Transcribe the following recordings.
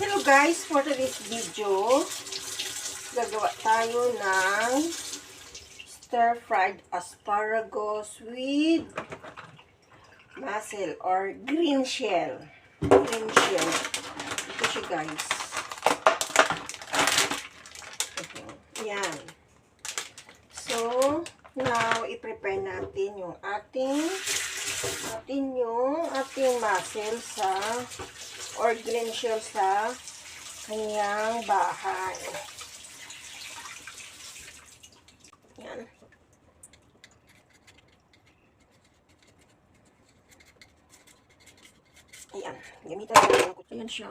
Hello guys, for today's video, gagawa tayo ng stir-fried asparagus with mussel or green shell. Green shell. Ito siya guys. Yan. So, now, i-prepare natin yung ating mussel sa or green shell sa kanyang bahay. Yan. Ayan. Gamitan natin ako. Ayan siya.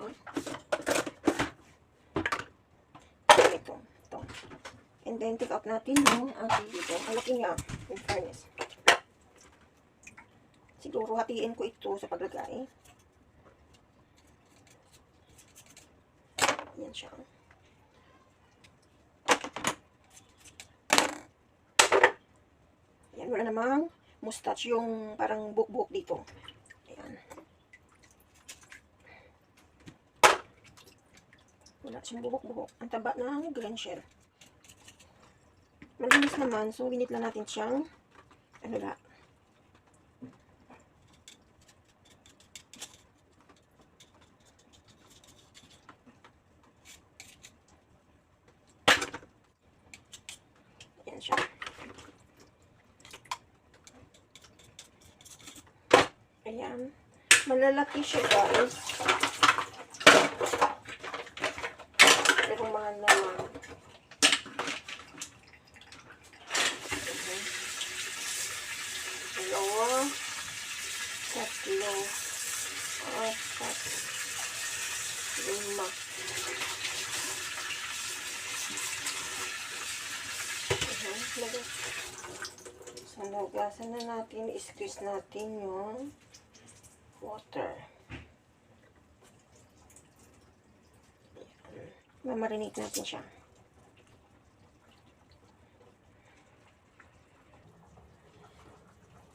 Ito. And then, take out natin yung ating dito. Ang laki niya. In fairness. Siguro, hatiin ko ito sa paglagay. Yan siya. Yan, wala namang mustache yung parang buhok-buhok dito. Ayan. Wala siyang buhok-buhok. Ang taba ng green shell. Malinis naman, so winit lang natin siyang ano la. Siya. Ayan. Malalaki siya guys. Pero mahal naman. Dalawa. Tatlo. Apat. Lima. So, nagasan na natin, i-squeeze natin yung water. Mamarinate natin siya.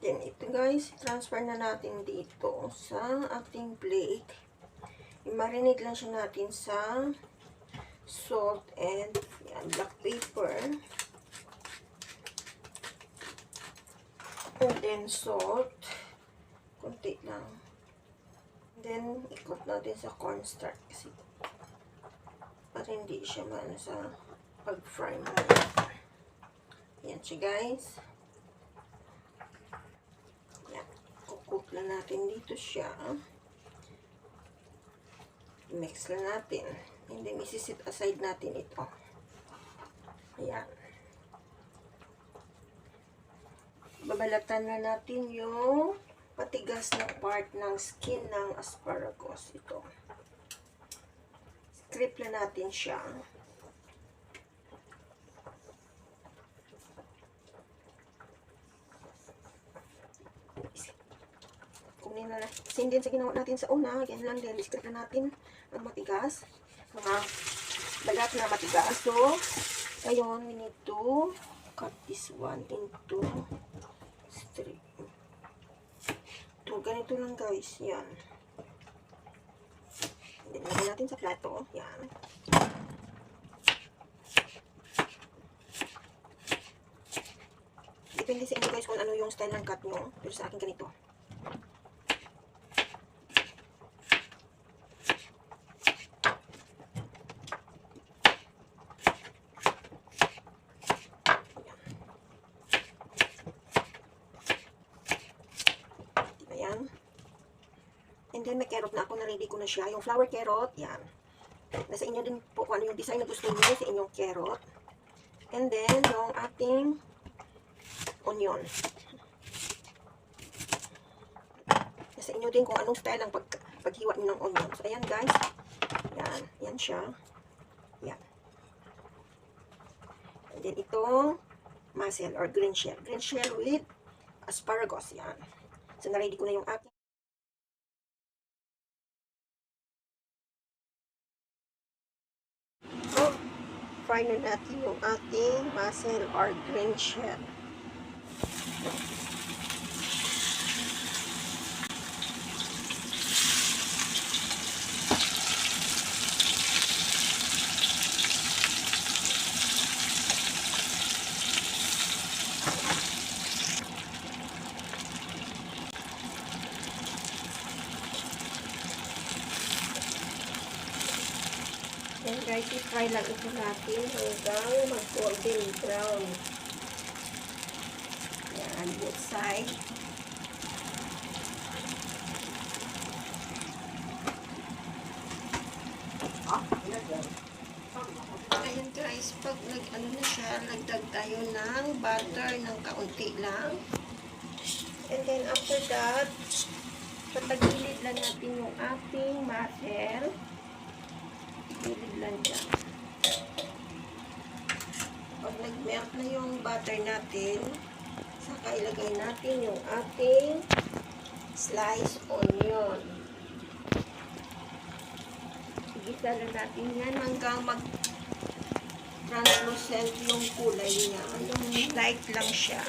Then, ito guys, transfer na natin dito sa ating plate. I-marinate lang siya natin sa salt and black pepper. And then salt, kunti lang. Then ikot natin sa cornstarch kasi para hindi siya maano sa pag-fry mo. Yan siya guys. Yan. Cook lang natin dito siya. Mix lang natin. And then isi-set aside natin ito. Ayan. Babalatan na natin yung matigas na part ng skin ng asparagus. Ito. Strip na natin siya. Kunin na natin. Same din sa ginawa natin sa una. Yan lang din. Strip na natin ang matigas. Mga balat na matigas. So, ngayon, we need to cut this one into strip. Ito, ganito lang guys. Yan. Lagyan natin sa plato. Yan. Depende sa inyo guys kung ano yung style ng cut nyo. Pero sa akin ganito. And then, may carrot na ako, na-ready ko na siya. Yung flower carrot, yan. Nasa inyo din po kung ano yung design na gusto niyo sa inyong carrot. And then, yung ating onion. Nasa inyo din kung anong style ang paghiwa niyo ng onion. So, ayan guys. Yan. Yan siya. Yan. And then, ito, mussel or green shell. Green shell with asparagus. Yan. So, na-ready ko na yung ating fry na natin yung ating mussel or green shell. And guys, i-fry lang ito natin hanggang mag-golden brown. Yan, both side. Ayan guys, pag nag-ano na siya, nagdag tayo ng butter ng kaunti lang. And then after that, patagilid lang natin yung ating mussel. Gilid lang siya. Pag nag-melt na yung butter natin, saka ilagay natin yung ating sliced onion. Igisa lang natin yan hanggang mag-translucent yung kulay niya. Yung light lang siya.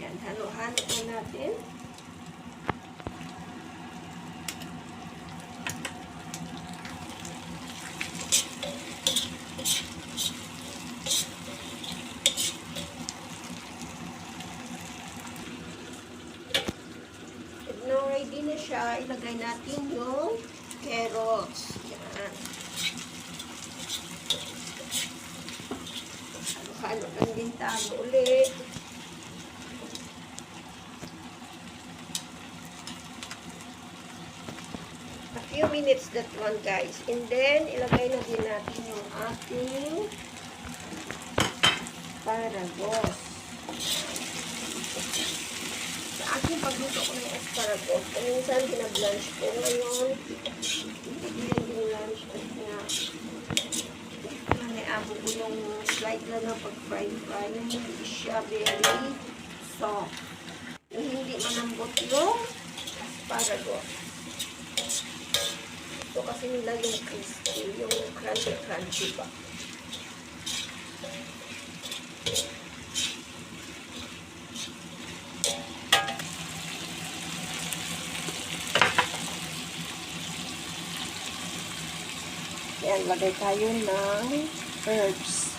Yan, halo-halo na natin. Ready na siya, ilagay natin yung carrots. Yan. Halo-halo lang din tayo ulit. A few minutes that one guys. And then, ilagay na din natin yung ating asparagus. Aking pagluto ko ng asparagus. Minsan, binablanch ko. Ngayon, hindi din lunch kasi nga naniabo ko yung slight lang ng pag-fry. Hindi siya very soft. Yung hindi manambot yung asparagus. Ito kasi nila yung crispy, yung crunchy-crunchy ba. Yan, lagay tayo ng herbs.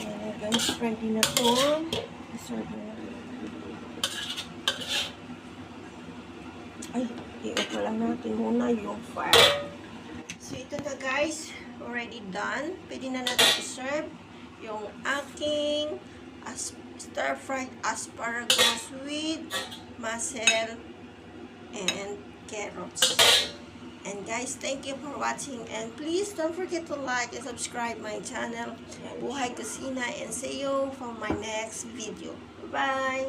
Yan, guys, ready na to. Serve na. Ay, i-off na lang natin muna yung fire. So, ito na guys. Already done. Pwede na natin i-serve yung aking stir-fried asparagus with mussel and carrots. And guys, thank you for watching. And please don't forget to like and subscribe my channel, Buhay Kusina, and see you for my next video. Bye!